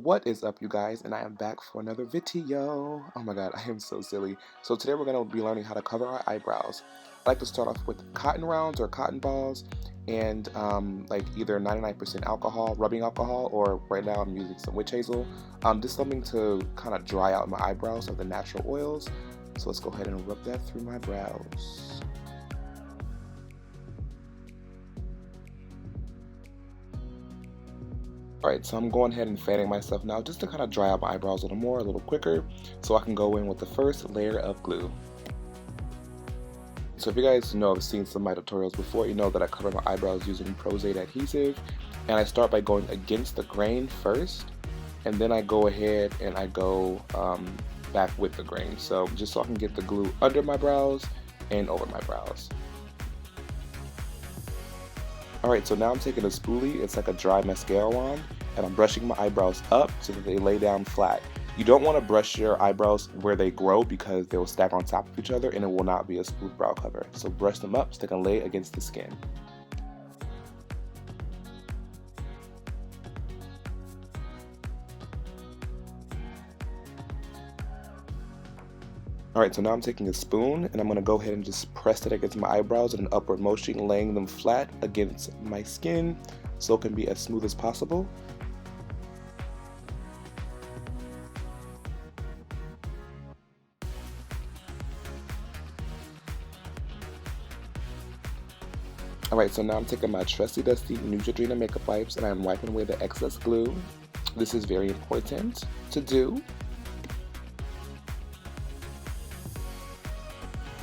What is up, you guys? And I am back for another video. Oh my god, I am so silly. So today we're going to be learning how to cover our eyebrows. I like to start off with cotton rounds or cotton balls and like either 99% alcohol, rubbing alcohol, or right now I'm using some witch hazel. Just something to kind of dry out my eyebrows of the natural oils. So let's go ahead and rub that through my brows. Alright, so I'm going ahead and fanning myself now just to kind of dry out my eyebrows a little more, a little quicker, so I can go in with the first layer of glue. So if you guys know, I've seen some of my tutorials before, you know that I cover my eyebrows using Pros-Aide adhesive, and I start by going against the grain first, and then I go ahead and I go back with the grain, so just so I can get the glue under my brows and over my brows. Alright, so now I'm taking a spoolie, it's like a dry mascara wand, and I'm brushing my eyebrows up so that they lay down flat. You don't want to brush your eyebrows where they grow because they will stack on top of each other and it will not be a smooth brow cover. So brush them up so they can lay against the skin. Alright, so now I'm taking a spoon and I'm going to go ahead and just press it against my eyebrows in an upward motion, laying them flat against my skin so it can be as smooth as possible. Alright, so now I'm taking my trusty dusty Neutrogena makeup wipes and I'm wiping away the excess glue. This is very important to do.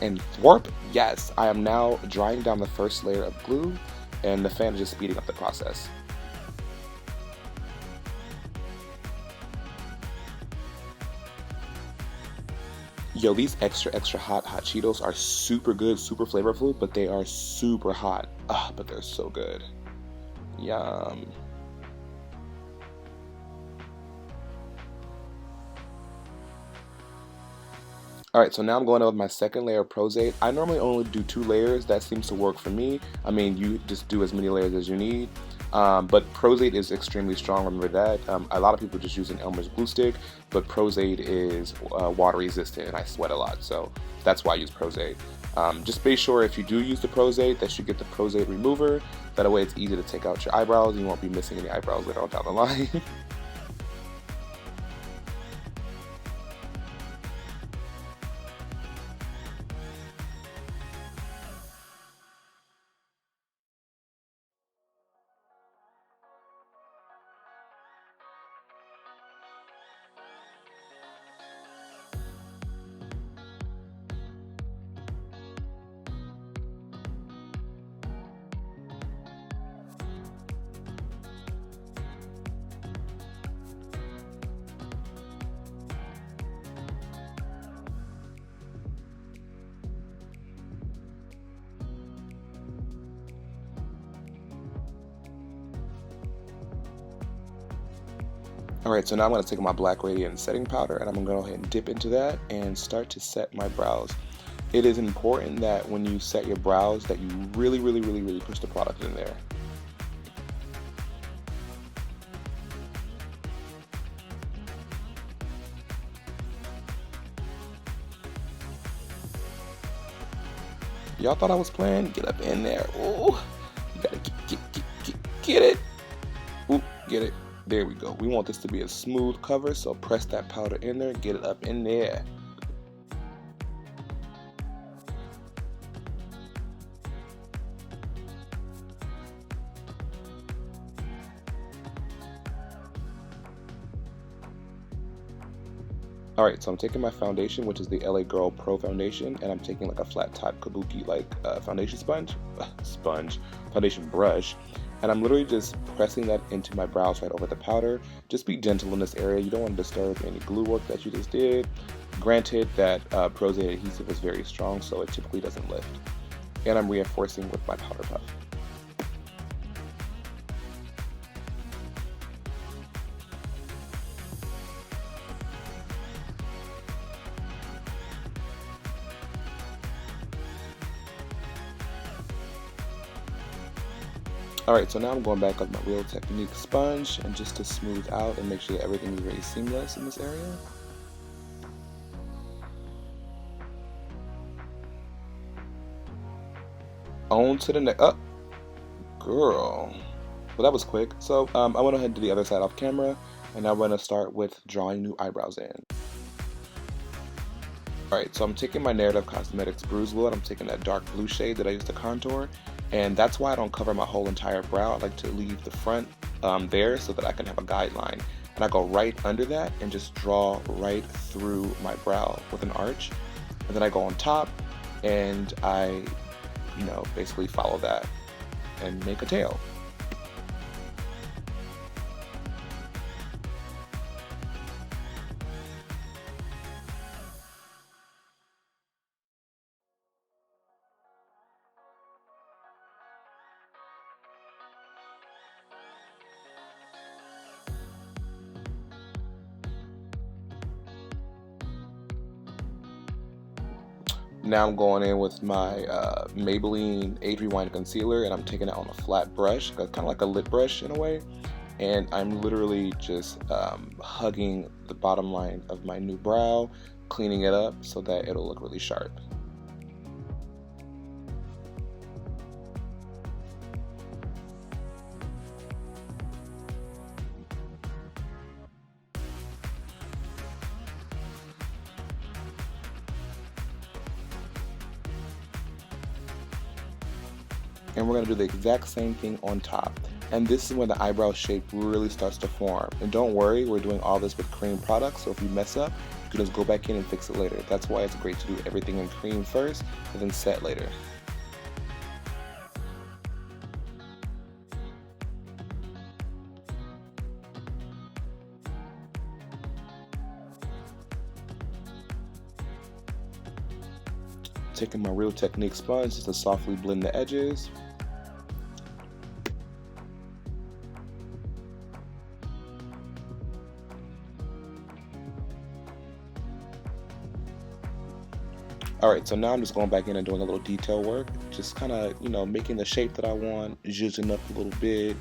And warp, yes, I am now drying down the first layer of glue and the fan is just speeding up the process. Yo, these extra hot Cheetos are super good, super flavorful, but they are super hot. But they're so good. Yum. Alright, so now I'm going on with my second layer of Pros-Aide. I normally only do 2 layers. That seems to work for me. I mean, you just do as many layers as you need. But Pros-Aide is extremely strong, remember that. A lot of people just use an Elmer's Glue Stick, but Pros-Aide is water resistant and I sweat a lot, so that's why I use Pros-Aide. Just be sure if you do use the Pros-Aide that you get the Pros-Aide remover. That way it's easy to take out your eyebrows and you won't be missing any eyebrows later on down the line. Alright, so now I'm going to take my Black Radiant setting powder and I'm going to go ahead and dip into that and start to set my brows. It is important that when you set your brows that you really push the product in there. Y'all thought I was playing? Get up in there. Ooh, you gotta get it. Ooh, get it. There we go. We want this to be a smooth cover, so press that powder in there and get it up in there. Alright, so I'm taking my foundation, which is the LA Girl Pro Foundation, and I'm taking like a flat top kabuki like foundation foundation brush, and I'm literally just pressing that into my brows right over the powder. Just be gentle in this area. You don't want to disturb any glue work that you just did. Granted that Pros-Aide adhesive is very strong, so it typically doesn't lift. And I'm reinforcing with my powder puff. Alright, so now I'm going back with my Real Technique sponge and just to smooth out and make sure that everything is very seamless in this area. On to the next. Oh, girl. Well, that was quick. So I went ahead and do the other side off camera, and now we're going to start with drawing new eyebrows in. Alright, so I'm taking my Narrative Cosmetics Bruise Wood. I'm taking that dark blue shade that I used to contour, and that's why I don't cover my whole entire brow. I like to leave the front there so that I can have a guideline. And I go right under that and just draw right through my brow with an arch. And then I go on top and I, basically follow that and make a tail. Now I'm going in with my Maybelline Age Rewind Concealer, and I'm taking it on a flat brush, kind of like a lip brush in a way. And I'm literally just hugging the bottom line of my new brow, cleaning it up so that it'll look really sharp. And we're going to do the exact same thing on top. And this is when the eyebrow shape really starts to form. And don't worry, we're doing all this with cream products, so if you mess up, you can just go back in and fix it later. That's why it's great to do everything in cream first and then set later. Taking my Real Technique sponge just to softly blend the edges. Alright, so now I'm just going back in and doing a little detail work, just kind of, making the shape that I want, zhuzhing up a little bit,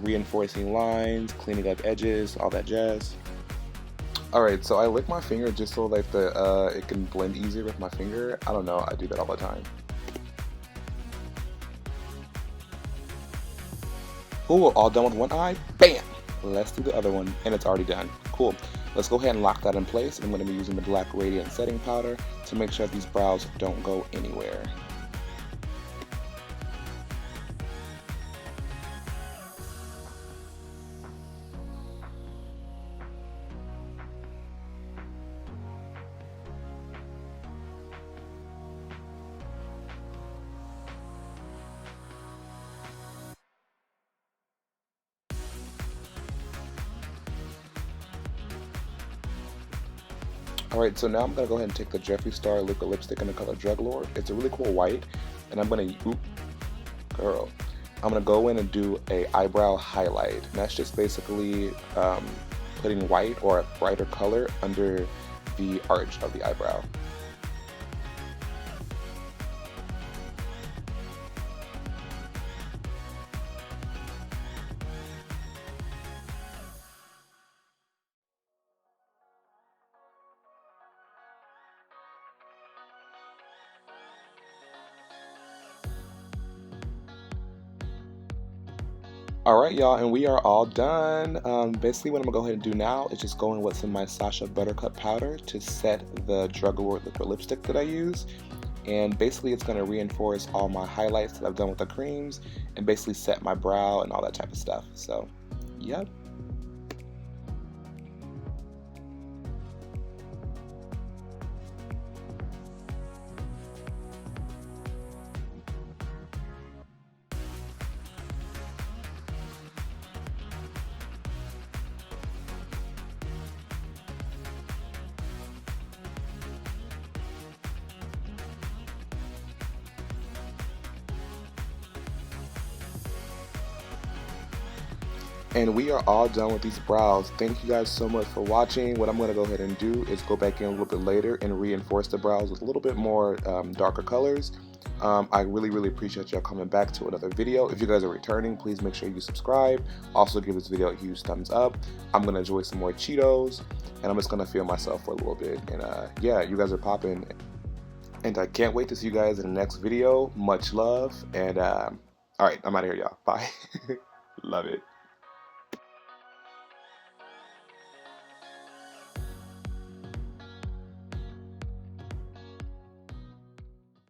reinforcing lines, cleaning up edges, all that jazz. Alright, so I lick my finger just so that it can blend easier with my finger. I don't know, I do that all the time. Ooh, all done with one eye? Bam! Let's do the other one, and it's already done. Cool. Let's go ahead and lock that in place, and I'm going to be using the Black Radiant Setting Powder to make sure these brows don't go anywhere. Alright, so now I'm going to go ahead and take the Jeffree Star liquid lipstick in the color Drug Lord. It's a really cool white, and I'm going to, I'm going to go in and do a eyebrow highlight. And that's just basically putting white or a brighter color under the arch of the eyebrow. Alright y'all, and we are all done. Basically what I'm going to go ahead and do now is just go in with some of my Sacha Buttercup powder to set the Drug Lord liquid lipstick that I use. And basically it's going to reinforce all my highlights that I've done with the creams and basically set my brow and all that type of stuff. So, yep. And we are all done with these brows. Thank you guys so much for watching. What I'm going to go ahead and do is go back in a little bit later and reinforce the brows with a little bit more darker colors. I really appreciate y'all coming back to another video. If you guys are returning, please make sure you subscribe. Also give this video a huge thumbs up. I'm going to enjoy some more Cheetos, and I'm just going to feel myself for a little bit. And yeah, you guys are popping. And I can't wait to see you guys in the next video. Much love. And all right, I'm out of here, y'all. Bye. Love it.